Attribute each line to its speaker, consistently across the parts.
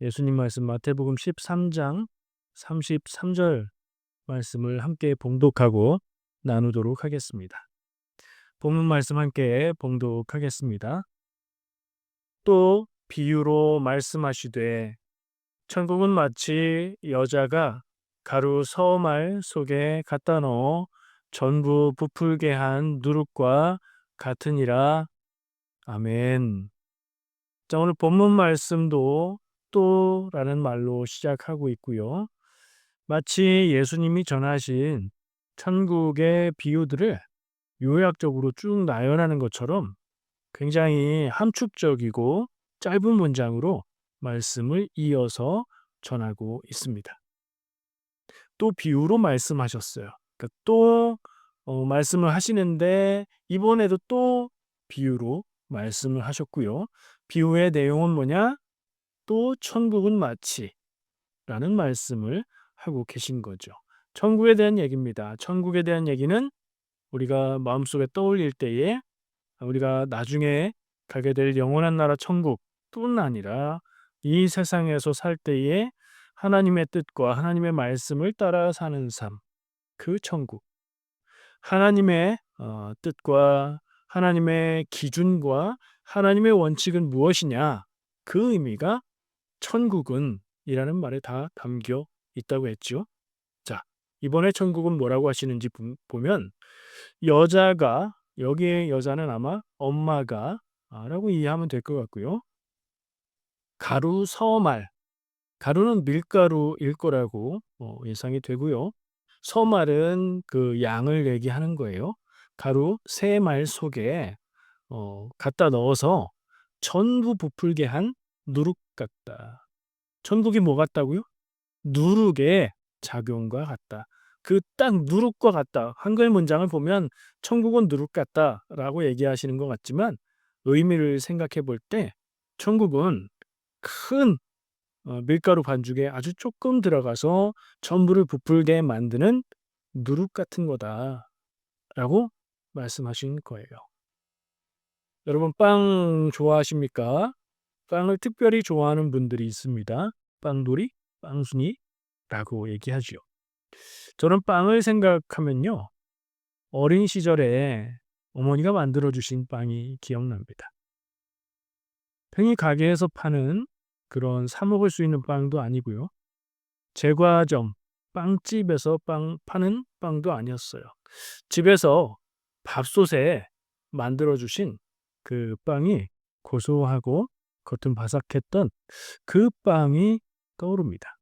Speaker 1: 예수님 말씀 마태복음 13장 33절 말씀을 함께 봉독하고 나누도록 하겠습니다. 본문 말씀 함께 봉독하겠습니다. 또 비유로 말씀하시되 천국은 마치 여자가 가루 서말 속에 갖다 넣어 전부 부풀게 한 누룩과 같으니라. 아멘. 자, 오늘 본문 말씀도 또라는 말로 시작하고 있고요. 마치 예수님이 전하신 천국의 비유들을 요약적으로 쭉 나열하는 것처럼 굉장히 함축적이고 짧은 문장으로 말씀을 이어서 전하고 있습니다. 또 비유로 말씀하셨어요. 그러니까 또 말씀을 하시는데 이번에도 또 비유로 말씀을 하셨고요. 비유의 내용은 뭐냐? 또 천국은 마치 라는 말씀을 하고 계신 거죠. 천국에 대한 얘기입니다. 천국에 대한 얘기는 우리가 마음속에 떠올릴 때에 우리가 나중에 가게 될 영원한 나라 천국뿐 아니라 이 세상에서 살 때에 하나님의 뜻과 하나님의 말씀을 따라 사는 삶, 그 천국. 하나님의 뜻과 하나님의 기준과 하나님의 원칙은 무엇이냐? 그 의미가 천국은 이라는 말에 다 담겨 있다고 했죠. 자, 이번에 천국은 뭐라고 하시는지 보면 여자가, 여기에 여자는 아마 엄마가 라고 이해하면 될 것 같고요. 가루 서말, 가루는 밀가루일 거라고 예상이 되고요. 서말은 그 양을 얘기하는 거예요. 가루 세 말 속에 갖다 넣어서 전부 부풀게 한 누룩 같다. 천국이 뭐 같다고요? 누룩의 작용과 같다. 그 딱 누룩과 같다. 한글 문장을 보면 천국은 누룩 같다라고 얘기하시는 것 같지만 의미를 생각해 볼 때 천국은 큰 밀가루 반죽에 아주 조금 들어가서 전부를 부풀게 만드는 누룩 같은 거다라고 말씀하신 거예요. 여러분 빵 좋아하십니까? 빵을 특별히 좋아하는 분들이 있습니다. 빵돌이, 빵순이라고 얘기하죠. 저는 빵을 생각하면요. 어린 시절에 어머니가 만들어 주신 빵이 기억납니다. 팽이 가게에서 파는 그런 사 먹을 수 있는 빵도 아니고요. 제과점, 빵집에서 빵 파는 빵도 아니었어요. 집에서 밥솥에 만들어 주신 그 빵이 고소하고 겉은 바삭했던 그 빵이 떠오릅니다.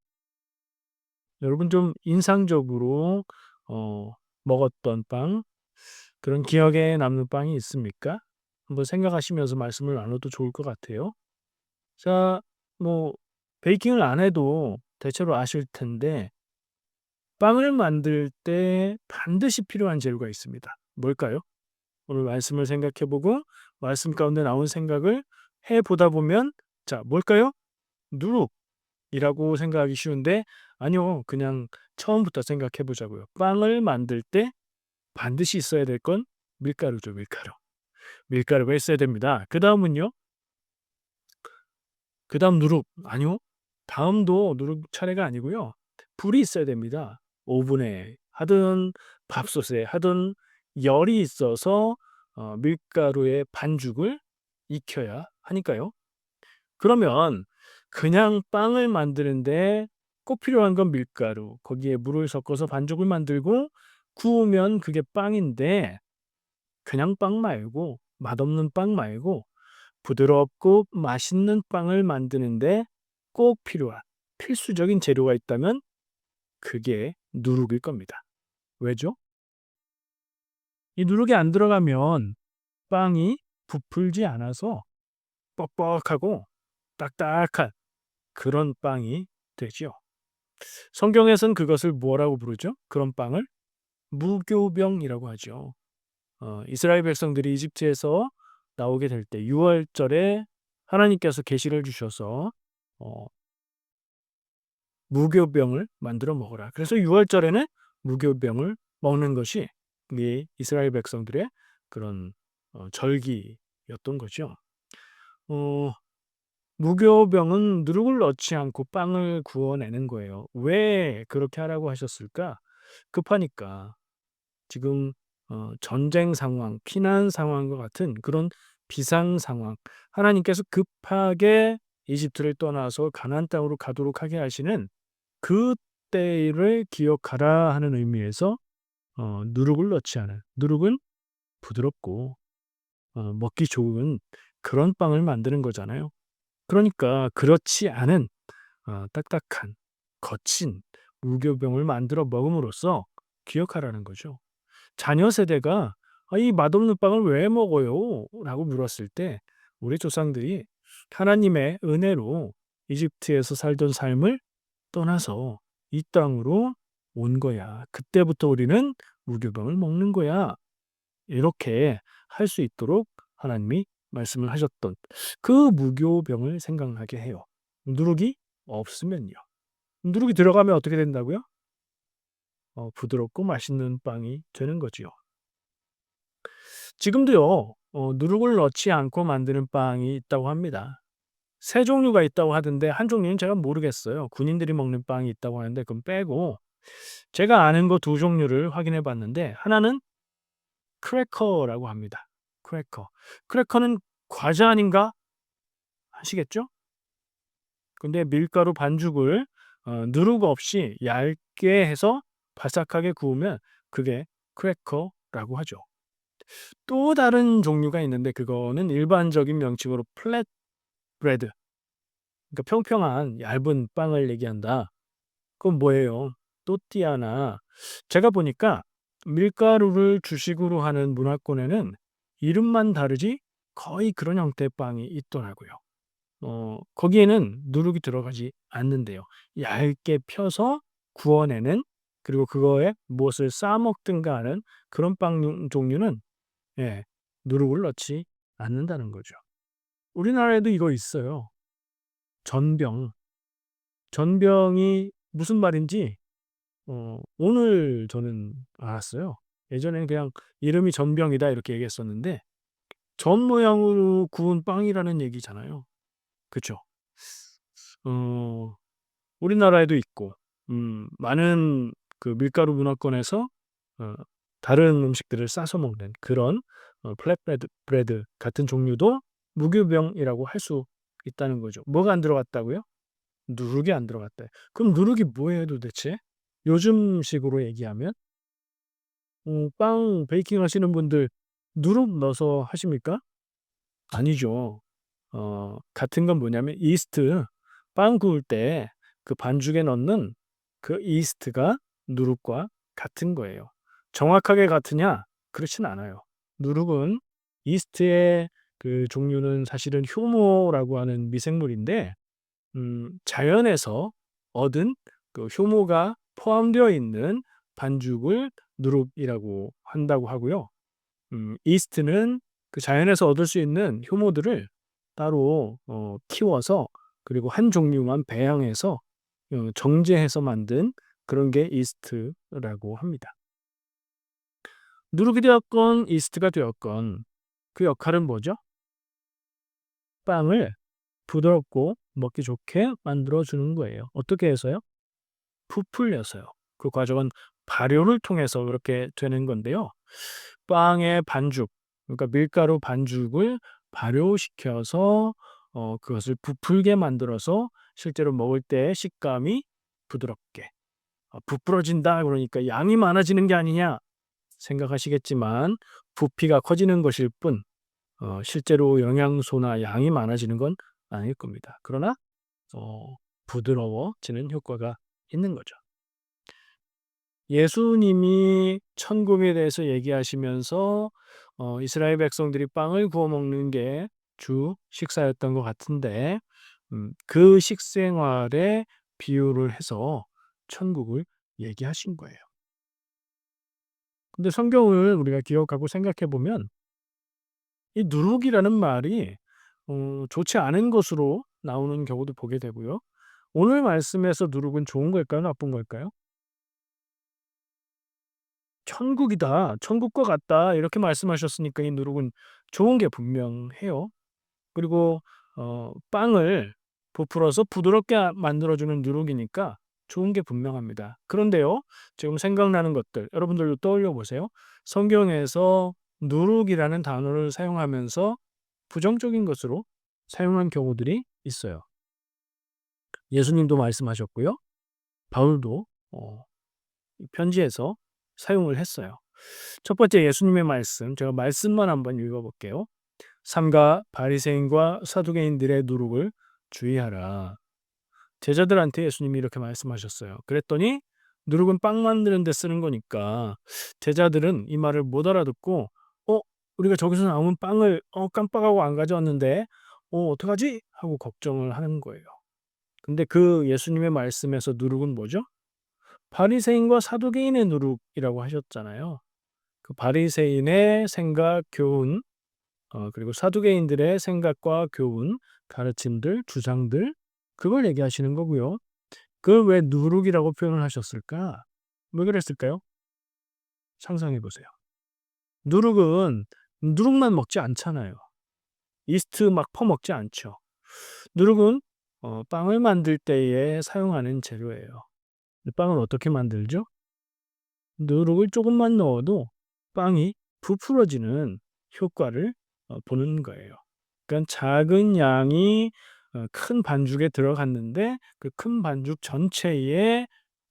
Speaker 1: 여러분 좀 인상적으로 먹었던 빵, 그런 기억에 남는 빵이 있습니까? 한번 생각하시면서 말씀을 나눠도 좋을 것 같아요. 자, 뭐 베이킹을 안 해도 대체로 아실 텐데 빵을 만들 때 반드시 필요한 재료가 있습니다. 뭘까요? 오늘 말씀을 생각해 보고 말씀 가운데 나온 생각을 해 보다 보면 자, 뭘까요? 누룩이라고 생각하기 쉬운데 아니요. 그냥 처음부터 생각해 보자고요. 빵을 만들 때 반드시 있어야 될 건 밀가루죠, 밀가루. 밀가루가 있어야 됩니다. 그다음은요? 그다음 누룩. 아니요. 다음도 누룩 차례가 아니고요. 불이 있어야 됩니다. 오븐에 하든 밥솥에 하든 열이 있어서 밀가루의 반죽을 익혀야 하니까요. 그러면 그냥 빵을 만드는데 꼭 필요한 건 밀가루. 거기에 물을 섞어서 반죽을 만들고 구우면 그게 빵인데 그냥 빵 말고 맛없는 빵 말고 부드럽고 맛있는 빵을 만드는데 꼭 필요한 필수적인 재료가 있다면 그게 누룩일 겁니다. 왜죠? 이 누룩이 안 들어가면 빵이 부풀지 않아서 뻑뻑하고 딱딱한 그런 빵이 되지요. 성경에서는 그것을 뭐라고 부르죠? 그런 빵을 무교병이라고 하죠. 이스라엘 백성들이 이집트에서 나오게 될 때 유월절에 하나님께서 계시를 주셔서 어 무교병을 만들어 먹어라. 그래서 유월절에는 무교병을 먹는 것이 이 이스라엘 백성들의 그런 절기였던 거죠. 어 무교병은 누룩을 넣지 않고 빵을 구워내는 거예요. 왜 그렇게 하라고 하셨을까? 급하니까. 지금 전쟁 상황, 피난 상황과 같은 그런 비상 상황, 하나님께서 급하게 이집트를 떠나서 가나안 땅으로 가도록 하게 하시는 그때를 기억하라 하는 의미에서 누룩을 넣지 않은, 누룩은 부드럽고 먹기 좋은 그런 빵을 만드는 거잖아요. 그러니까 그렇지 않은 딱딱한 거친 무교병을 만들어 먹음으로써 기억하라는 거죠. 자녀 세대가 이 맛없는 빵을 왜 먹어요? 라고 물었을 때 우리 조상들이 하나님의 은혜로 이집트에서 살던 삶을 떠나서 이 땅으로 온 거야. 그때부터 우리는 무교병을 먹는 거야. 이렇게 할 수 있도록 하나님이 말씀을 하셨던 그 무교병을 생각나게 해요. 누룩이 없으면요. 누룩이 들어가면 어떻게 된다고요? 부드럽고 맛있는 빵이 되는 거지요. 지금도요, 누룩을 넣지 않고 만드는 빵이 있다고 합니다. 세 종류가 있다고 하던데 한 종류는 제가 모르겠어요. 군인들이 먹는 빵이 있다고 하는데 그건 빼고 제가 아는 거 두 종류를 확인해 봤는데 하나는 크래커라고 합니다. 크래커. 크래커는 과자 아닌가 하시겠죠? 근데 밀가루 반죽을 누룩 없이 얇게 해서 바삭하게 구우면 그게 크래커라고 하죠. 또 다른 종류가 있는데 그거는 일반적인 명칭으로 플랫 브레드, 그러니까 평평한 얇은 빵을 얘기한다. 그건 뭐예요? 또띠아나 제가 보니까 밀가루를 주식으로 하는 문화권에는 이름만 다르지 거의 그런 형태의 빵이 있더라고요. 거기에는 누룩이 들어가지 않는데요. 얇게 펴서 구워내는, 그리고 그거에 무엇을 싸 먹든가 하는 그런 빵 종류는 예, 누룩을 넣지 않는다는 거죠. 우리나라에도 이거 있어요. 전병. 전병이 무슨 말인지 오늘 저는 알았어요. 예전에는 그냥 이름이 전병이다 이렇게 얘기했었는데 전 모양으로 구운 빵이라는 얘기잖아요. 그쵸? 어 우리나라에도 있고 많은 그 밀가루 문화권에서 어 다른 음식들을 싸서 먹는 그런 플랫브레드 같은 종류도 무교병이라고 할 수 있다는 거죠. 뭐가 안 들어갔다고요? 누룩이 안 들어갔대. 그럼 누룩이 뭐예요 도대체? 요즘식으로 얘기하면 빵 베이킹 하시는 분들 누룩 넣어서 하십니까? 아니죠. 같은 건 뭐냐면 이스트, 빵 구울 때 그 반죽에 넣는 그 이스트가 누룩과 같은 거예요. 정확하게 같으냐? 그렇진 않아요. 누룩은 이스트의 그 종류는 사실은 효모라고 하는 미생물인데 자연에서 얻은 그 효모가 포함되어 있는 반죽을 누룩이라고 한다고 하고요. 이스트는 그 자연에서 얻을 수 있는 효모들을 따로 키워서 그리고 한 종류만 배양해서 정제해서 만든 그런 게 이스트라고 합니다. 누룩이 되었건 이스트가 되었건 그 역할은 뭐죠? 빵을 부드럽고 먹기 좋게 만들어 주는 거예요. 어떻게 해서요? 부풀려서요. 그 과정은 발효를 통해서 그렇게 되는 건데요. 빵의 반죽, 그러니까 밀가루 반죽을 발효시켜서 그것을 부풀게 만들어서 실제로 먹을 때 식감이 부드럽게 부풀어진다 그러니까 양이 많아지는 게 아니냐 생각하시겠지만 부피가 커지는 것일 뿐 실제로 영양소나 양이 많아지는 건 아닐 겁니다. 그러나 부드러워지는 효과가 있는 거죠. 예수님이 천국에 대해서 얘기하시면서 이스라엘 백성들이 빵을 구워 먹는 게 주 식사였던 것 같은데 그 식생활에 비유를 해서 천국을 얘기하신 거예요. 근데 성경을 우리가 기억하고 생각해 보면 이 누룩이라는 말이 좋지 않은 것으로 나오는 경우도 보게 되고요. 오늘 말씀에서 누룩은 좋은 걸까요? 나쁜 걸까요? "천국이다. 천국과 같다." 이렇게 말씀하셨으니까 이 누룩은 좋은 게 분명해요. 그리고 빵을 부풀어서 부드럽게 만들어주는 누룩이니까 좋은 게 분명합니다. 그런데요, 지금 생각나는 것들 여러분들도 떠올려 보세요. 성경에서 누룩이라는 단어를 사용하면서 부정적인 것으로 사용한 경우들이 있어요. 예수님도 말씀하셨고요. 바울도 편지에서 사용을 했어요. 첫 번째 예수님의 말씀, 제가 말씀만 한번 읽어 볼게요. 삼가 바리새인과 사두개인들의 누룩을 주의하라. 제자들한테 예수님이 이렇게 말씀하셨어요. 그랬더니 누룩은 빵 만드는 데 쓰는 거니까 제자들은 이 말을 못 알아듣고 우리가 저기서 나온 빵을 깜빡하고 안 가져왔는데 어떡하지? 하고 걱정을 하는 거예요. 근데 그 예수님의 말씀에서 누룩은 뭐죠? 바리새인과 사두개인의 누룩이라고 하셨잖아요. 그 바리새인의 생각, 교훈, 그리고 사두개인들의 생각과 교훈, 가르침들, 주장들, 그걸 얘기하시는 거고요. 그걸 왜 누룩이라고 표현을 하셨을까? 왜 그랬을까요? 상상해 보세요. 누룩은 누룩만 먹지 않잖아요. 이스트 막 퍼먹지 않죠. 누룩은 빵을 만들 때에 사용하는 재료예요. 빵을 어떻게 만들죠? 누룩을 조금만 넣어도 빵이 부풀어지는 효과를 보는 거예요. 그러니까 작은 양이 큰 반죽에 들어갔는데 그 큰 반죽 전체에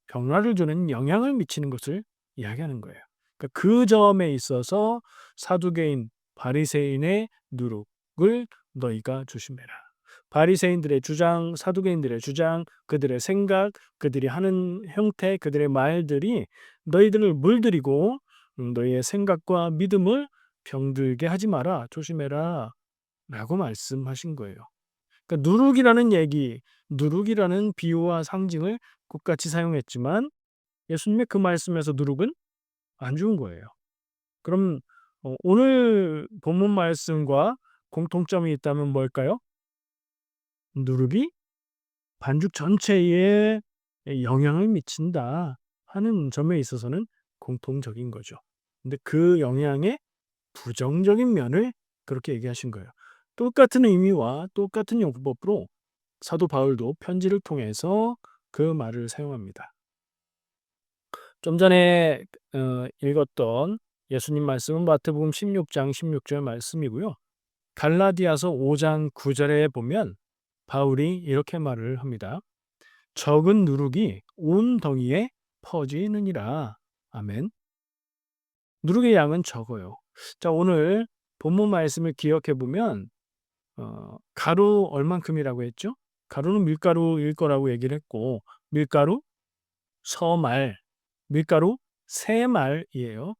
Speaker 1: 변화를 주는 영향을 미치는 것을 이야기하는 거예요. 그러니까 그 점에 있어서 사두개인, 바리새인의 누룩을 너희가 조심해라. 바리새인들의 주장, 사두개인들의 주장, 그들의 생각, 그들이 하는 형태, 그들의 말들이 너희들을 물들이고 너희의 생각과 믿음을 병들게 하지 마라. 조심해라. 라고 말씀하신 거예요. 그러니까 누룩이라는 얘기, 누룩이라는 비유와 상징을 똑같이 사용했지만 예수님의 그 말씀에서 누룩은 안 좋은 거예요. 그럼 오늘 본문 말씀과 공통점이 있다면 뭘까요? 누룩이 반죽 전체에 영향을 미친다 하는 점에 있어서는 공통적인 거죠. 근데 그 영향의 부정적인 면을 그렇게 얘기하신 거예요. 똑같은 의미와 똑같은 용법으로 사도 바울도 편지를 통해서 그 말을 사용합니다. 좀 전에 읽었던 예수님 말씀은 마태복음 16장 16절 말씀이고요. 갈라디아서 5장 9절에 보면 바울이 이렇게 말을 합니다. 적은 누룩이 온 덩이에 퍼지느니라. 아멘. 누룩의 양은 적어요. 자, 오늘 본문 말씀을 기억해 보면 가루 얼만큼이라고 했죠? 가루는 밀가루일 거라고 얘기를 했고 밀가루 서말, 밀가루 세말이에요.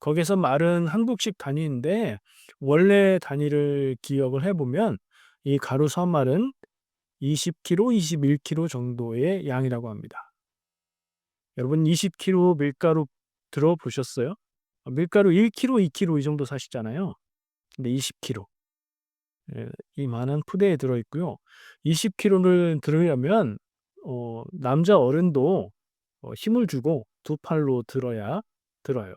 Speaker 1: 거기서 말은 한국식 단위인데 원래 단위를 기억을 해 보면 이 가루 서말은 20kg, 21kg 정도의 양이라고 합니다. 여러분 20kg 밀가루 들어보셨어요? 밀가루 1kg, 2kg 이 정도 사시잖아요. 근데 20kg. 예, 이만한 푸대에 들어 있고요. 20kg를 들으려면 남자 어른도 힘을 주고 두 팔로 들어야 들어요.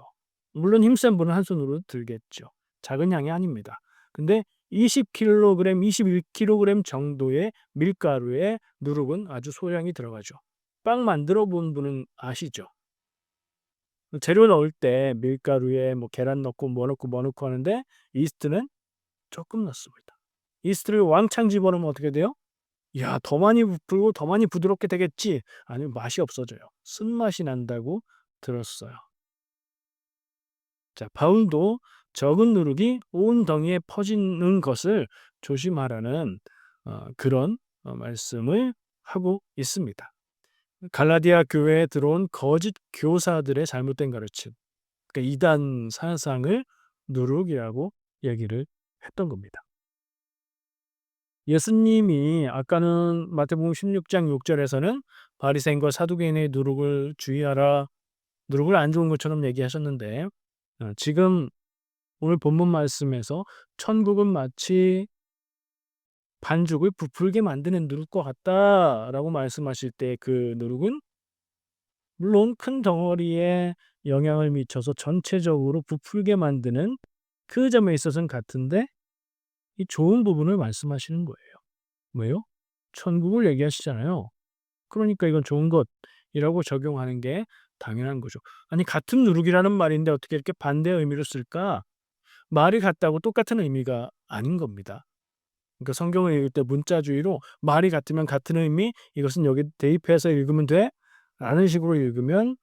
Speaker 1: 물론 힘센 분은 한 손으로 들겠죠. 작은 양이 아닙니다. 근데 20kg, 21kg 정도의 밀가루에 누룩은 아주 소량이 들어가죠. 빵 만들어 본 분은 아시죠? 재료 넣을 때 밀가루에 뭐 계란 넣고 뭐 넣고 뭐 넣고 하는데 이스트는 조금 넣습니다. 이스트를 왕창 집어넣으면 어떻게 돼요? 야, 더 많이 부풀고 더 많이 부드럽게 되겠지. 아니면 맛이 없어져요. 쓴맛이 난다고 들었어요. 자, 바울도 적은 누룩이 온 덩이에 퍼지는 것을 조심하라는 그런 말씀을 하고 있습니다. 갈라디아 교회에 들어온 거짓 교사들의 잘못된 가르침, 그러니까 이단 사상을 누룩이라고 얘기를 했던 겁니다. 예수님이 아까는 마태복음 16장 6절에서는 바리새인과 사두개인의 누룩을 주의하라, 누룩을 안 좋은 것처럼 얘기하셨는데 지금 오늘 본문 말씀에서 천국은 마치 반죽을 부풀게 만드는 누룩과 같다라고 말씀하실 때 그 누룩은 물론 큰 덩어리에 영향을 미쳐서 전체적으로 부풀게 만드는 그 점에 있어서는 같은데 이 좋은 부분을 말씀하시는 거예요. 왜요? 천국을 얘기하시잖아요. 그러니까 이건 좋은 것이라고 적용하는 게 당연한 거죠. 아니 같은 누룩이라는 말인데 어떻게 이렇게 반대 의미로 쓸까? 말이 같다고 똑같은 의미가 아닌 겁니다. 그러니까 성경을 읽을 때 문자주의로 말이 같으면 같은 의미, 이것은 여기 대입해서 읽으면 돼? 라는 식으로 읽으면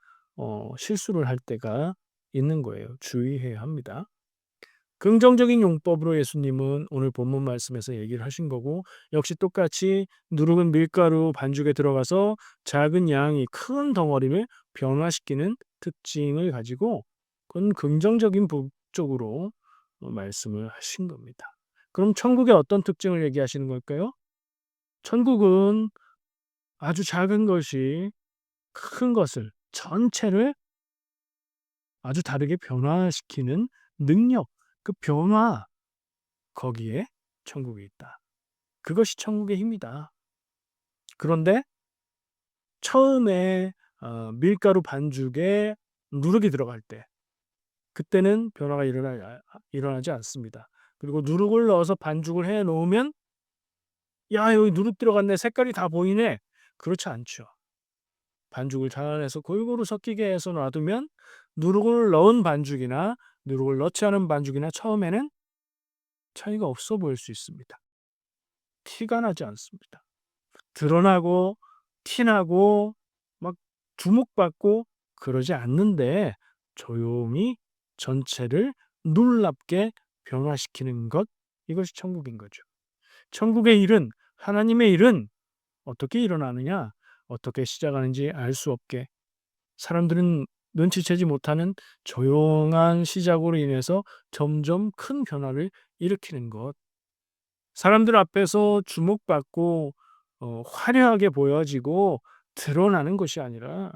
Speaker 1: 실수를 할 때가 있는 거예요. 주의해야 합니다. 긍정적인 용법으로 예수님은 오늘 본문 말씀에서 얘기를 하신 거고, 역시 똑같이 누룩은 밀가루 반죽에 들어가서 작은 양이 큰 덩어리를 변화시키는 특징을 가지고, 그건 긍정적인 쪽으로 말씀을 하신 겁니다. 그럼 천국의 어떤 특징을 얘기하시는 걸까요? 천국은 아주 작은 것이 큰 것을 전체를 아주 다르게 변화시키는 능력, 그 변화, 거기에 천국이 있다. 그것이 천국의 힘이다. 그런데 처음에 밀가루 반죽에 누룩이 들어갈 때, 그때는 변화가 일어나지 않습니다. 그리고 누룩을 넣어서 반죽을 해 놓으면 '야 여기 누룩 들어갔네. 색깔이 다 보이네.' 그렇지 않죠. 반죽을 잘라내서 골고루 섞이게 해서 놔두면 누룩을 넣은 반죽이나 누룩을 넣지 않은 반죽이나 처음에는 차이가 없어 보일 수 있습니다. 티가 나지 않습니다. 드러나고 티나고 막 주목받고 그러지 않는데, 조용히 전체를 놀랍게 변화시키는 것, 이것이 천국인 거죠. 천국의 일은, 하나님의 일은 어떻게 일어나느냐, 어떻게 시작하는지 알 수 없게, 사람들은 눈치채지 못하는 조용한 시작으로 인해서 점점 큰 변화를 일으키는 것. 사람들 앞에서 주목받고 화려하게 보여지고 드러나는 것이 아니라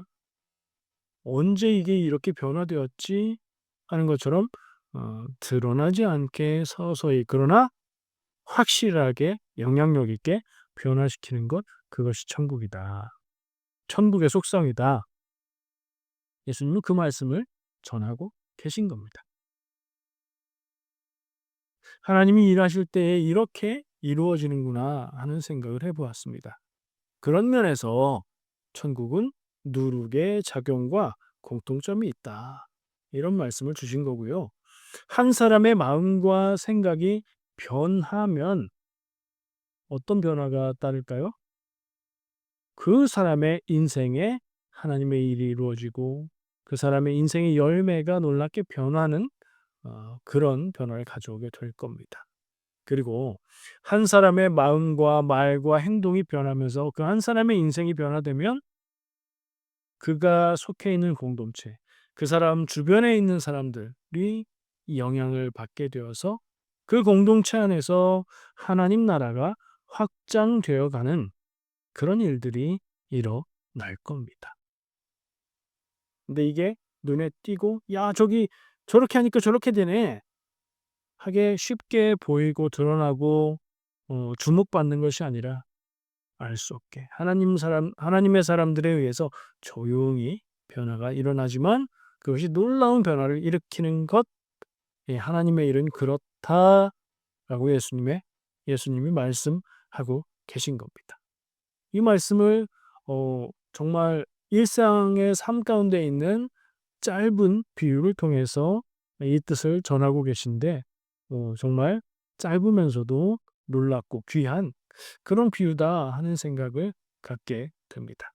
Speaker 1: '언제 이게 이렇게 변화되었지?' 하는 것처럼 드러나지 않게 서서히, 그러나 확실하게 영향력 있게 변화시키는 것, 그것이 천국이다. 천국의 속성이다. 예수님은 그 말씀을 전하고 계신 겁니다. 하나님이 일하실 때에 '이렇게 이루어지는구나.' 하는 생각을 해 보았습니다. 그런 면에서 천국은 누룩의 작용과 공통점이 있다. 이런 말씀을 주신 거고요. 한 사람의 마음과 생각이 변하면 어떤 변화가 따를까요? 그 사람의 인생에 하나님의 일이 이루어지고 그 사람의 인생의 열매가 놀랍게 변하는 그런 변화를 가져오게 될 겁니다. 그리고 한 사람의 마음과 말과 행동이 변하면서 그 한 사람의 인생이 변화되면 그가 속해 있는 공동체, 그 사람 주변에 있는 사람들이 영향을 받게 되어서 그 공동체 안에서 하나님 나라가 확장되어 가는 그런 일들이 일어날 겁니다. 근데 이게 눈에 띄고 '야 저기 저렇게 하니까 저렇게 되네.' 하게 쉽게 보이고 드러나고 주목받는 것이 아니라 알 수 없게 하나님의 사람들에 의해서 조용히 변화가 일어나지만 그것이 놀라운 변화를 일으키는 것, 예, 하나님의 일은 그렇다라고 예수님이 말씀하고 계신 겁니다. 이 말씀을 정말 일상의 삶 가운데 있는 짧은 비유를 통해서 이 뜻을 전하고 계신데, 정말 짧으면서도 놀랍고 귀한 그런 비유다 하는 생각을 갖게 됩니다.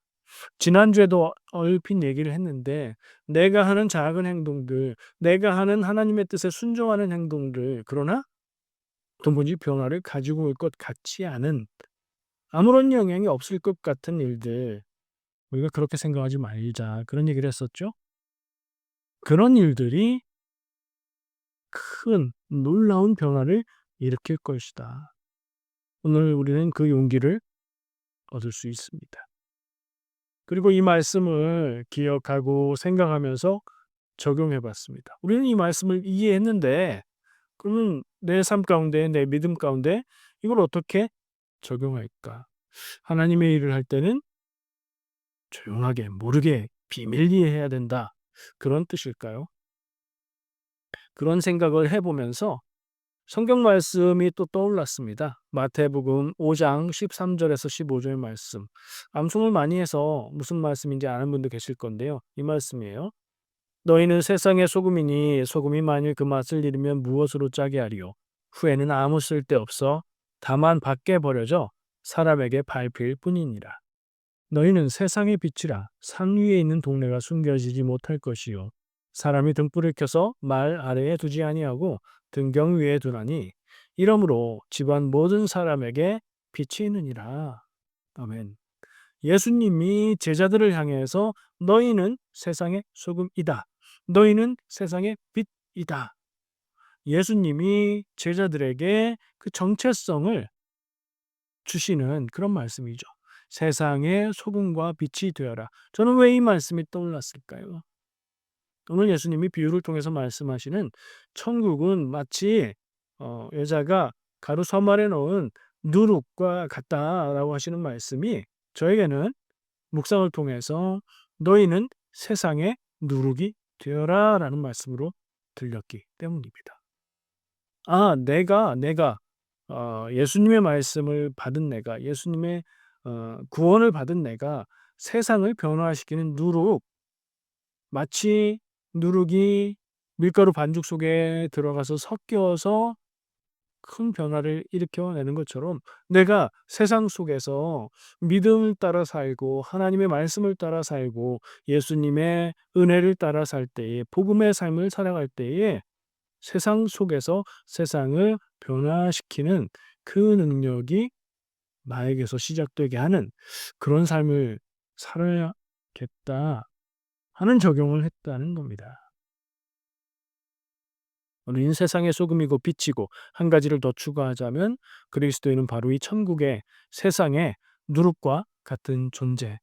Speaker 1: 지난주에도 얼핏 얘기를 했는데, 내가 하는 작은 행동들, 내가 하는 하나님의 뜻에 순종하는 행동들, 그러나 도무지 변화를 가지고 올 것 같지 않은, 아무런 영향이 없을 것 같은 일들, 우리가 그렇게 생각하지 말자, 그런 얘기를 했었죠. 그런 일들이 큰 놀라운 변화를 일으킬 것이다. 오늘 우리는 그 용기를 얻을 수 있습니다. 그리고 이 말씀을 기억하고 생각하면서 적용해 봤습니다. 우리는 이 말씀을 이해했는데, 그러면 내 삶 가운데, 내 믿음 가운데 이걸 어떻게 적용할까? 하나님의 일을 할 때는 조용하게, 모르게, 비밀리에 해야 된다. 그런 뜻일까요? 그런 생각을 해 보면서 성경 말씀이 또 떠올랐습니다. 마태복음 5장 13절에서 15절 말씀. 암송을 많이 해서 무슨 말씀인지 아는 분도 계실 건데요. 이 말씀이에요. 너희는 세상의 소금이니 소금이 만일 그 맛을 잃으면 무엇으로 짜게 하리요. 후에는 아무 쓸데없어 다만 밖에 버려져 사람에게 밟힐 뿐이니라. 너희는 세상의 빛이라. 산 위에 있는 동네가 숨겨지지 못할 것이요 사람이 등불을 켜서 말 아래에 두지 아니하고 등경 위에 두나니 이러므로 집안 모든 사람에게 빛이 있느니라. 아멘. 예수님이 제자들을 향해서 너희는 세상의 소금이다. 너희는 세상의 빛이다. 예수님이 제자들에게 그 정체성을 주시는 그런 말씀이죠. 세상의 소금과 빛이 되어라. 저는 왜 이 말씀이 떠올랐을까요? 오늘 예수님이 비유를 통해서 말씀하시는 천국은 마치 여자가 가루 서말에 넣은 누룩과 같다라고 하시는 말씀이 저에게는 묵상을 통해서 너희는 세상의 누룩이 되어라라는 말씀으로 들렸기 때문입니다. 내가 예수님의 말씀을 받은 내가, 예수님의 구원을 받은 내가 세상을 변화시키는 누룩, 마치 누룩이 밀가루 반죽 속에 들어가서 섞여서 큰 변화를 일으켜내는 것처럼 내가 세상 속에서 믿음을 따라 살고 하나님의 말씀을 따라 살고 예수님의 은혜를 따라 살 때에 복음의 삶을 살아갈 때에 세상 속에서 세상을 변화시키는 그 능력이 나에게서 시작되게 하는 그런 삶을 살아야겠다 하는 적용을 했다는 겁니다. 우리는 세상의 소금이고 빛이고 한 가지를 더 추가하자면 그리스도인은 바로 이 천국의 세상의 누룩과 같은 존재이고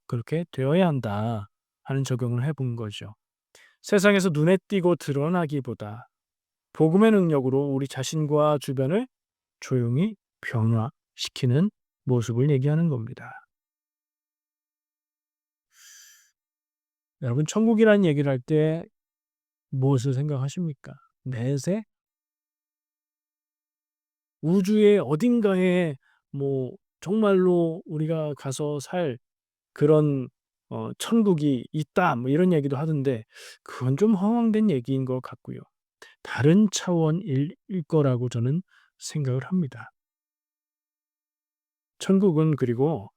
Speaker 1: 그렇게 되어야 한다 하는 적용을 해본 거죠. 세상에서 눈에 띄고 드러나기보다 복음의 능력으로 우리 자신과 주변을 조용히 변화시키는 모습을 얘기하는 겁니다. 여러분 천국이라는 얘기를 할 때 무엇을 생각하십니까? 내세? 우주의 어딘가에 정말로 우리가 가서 살 그런 천국이 있다 뭐 이런 얘기도 하던데 그건 좀 허황된 얘기인 것 같고요. 다른 차원일 거라고 저는 생각을 합니다. 천국은 그리고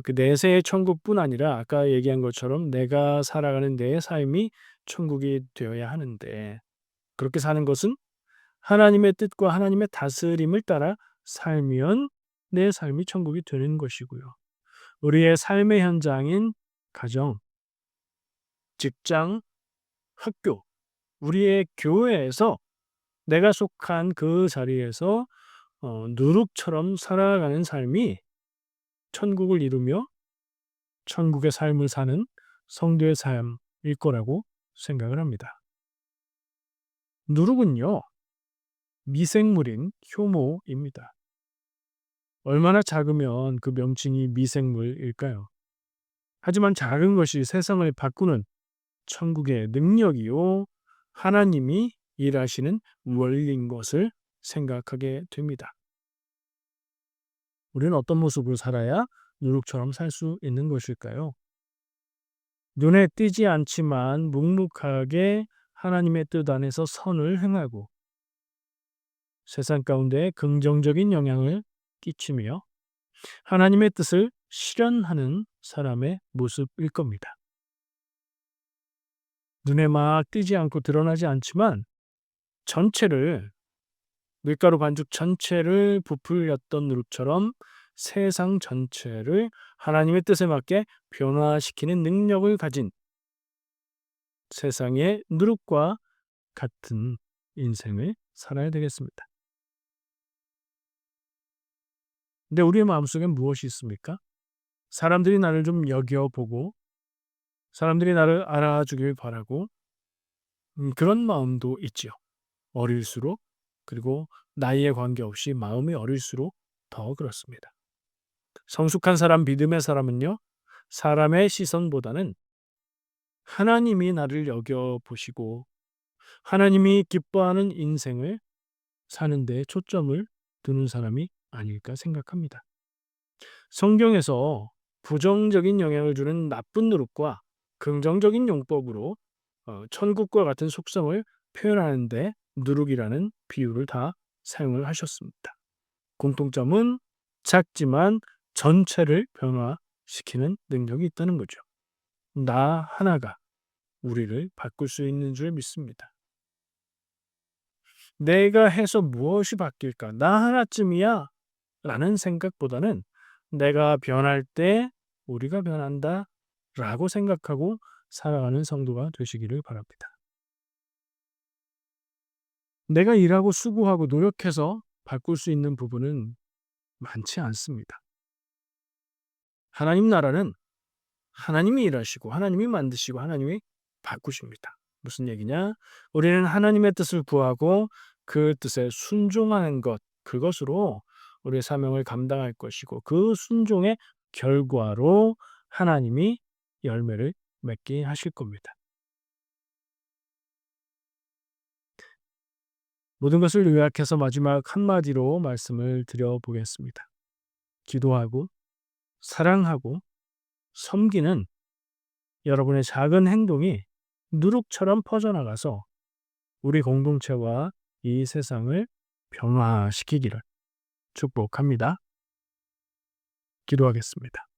Speaker 1: 그 내세의 천국뿐 아니라 아까 얘기한 것처럼 내가 살아가는 내 삶이 천국이 되어야 하는데 그렇게 사는 것은 하나님의 뜻과 하나님의 다스림을 따라 살면 내 삶이 천국이 되는 것이고요. 우리의 삶의 현장인 가정, 직장, 학교, 우리의 교회에서 내가 속한 그 자리에서 누룩처럼 살아가는 삶이 천국을 이루며 천국의 삶을 사는 성도의 삶일 거라고 생각을 합니다. 누룩은요, 미생물인 효모입니다. 얼마나 작으면 그 명칭이 미생물일까요? 하지만 작은 것이 세상을 바꾸는 천국의 능력이요, 하나님이 일하시는 원리인 것을 생각하게 됩니다. 우리는 어떤 모습으로 살아야 누룩처럼 살 수 있는 것일까요? 눈에 띄지 않지만 묵묵하게 하나님의 뜻 안에서 선을 행하고 세상 가운데 긍정적인 영향을 끼치며 하나님의 뜻을 실현하는 사람의 모습일 겁니다. 눈에 막 띄지 않고 드러나지 않지만 전체를 밀가루 반죽 전체를 부풀렸던 누룩처럼 세상 전체를 하나님의 뜻에 맞게 변화시키는 능력을 가진 세상의 누룩과 같은 인생을 살아야 되겠습니다. 근데 우리의 마음속엔 무엇이 있습니까? 사람들이 나를 좀 여겨보고 사람들이 나를 알아주길 바라고 그런 마음도 있지요. 어릴수록 그리고 나이에 관계없이 마음이 어릴수록 더 그렇습니다. 성숙한 사람, 믿음의 사람은요. 사람의 시선보다는 하나님이 나를 여겨보시고 하나님이 기뻐하는 인생을 사는 데 초점을 두는 사람이 아닐까 생각합니다. 성경에서 부정적인 영향을 주는 나쁜 누룩과 긍정적인 용법으로 천국과 같은 속성을 표현하는데 누룩이라는 비유를 다 사용을 하셨습니다. 공통점은 작지만 전체를 변화시키는 능력이 있다는 거죠. 나 하나가 우리를 바꿀 수 있는 줄 믿습니다. 내가 해서 무엇이 바뀔까? 나 하나쯤이야. 라는 생각보다는 내가 변할 때 우리가 변한다. 라고 생각하고 살아가는 성도가 되시기를 바랍니다. 내가 일하고 수고하고 노력해서 바꿀 수 있는 부분은 많지 않습니다. 하나님 나라는 하나님이 일하시고 하나님이 만드시고 하나님이 바꾸십니다. 무슨 얘기냐? 우리는 하나님의 뜻을 구하고 그 뜻에 순종하는 것, 그것으로 우리의 사명을 감당할 것이고 그 순종의 결과로 하나님이 열매를 맺게 하실 겁니다. 모든 것을 요약해서 마지막 한마디로 말씀을 드려보겠습니다. 기도하고 사랑하고 섬기는 여러분의 작은 행동이 누룩처럼 퍼져나가서 우리 공동체와 이 세상을 변화시키기를 축복합니다. 기도하겠습니다.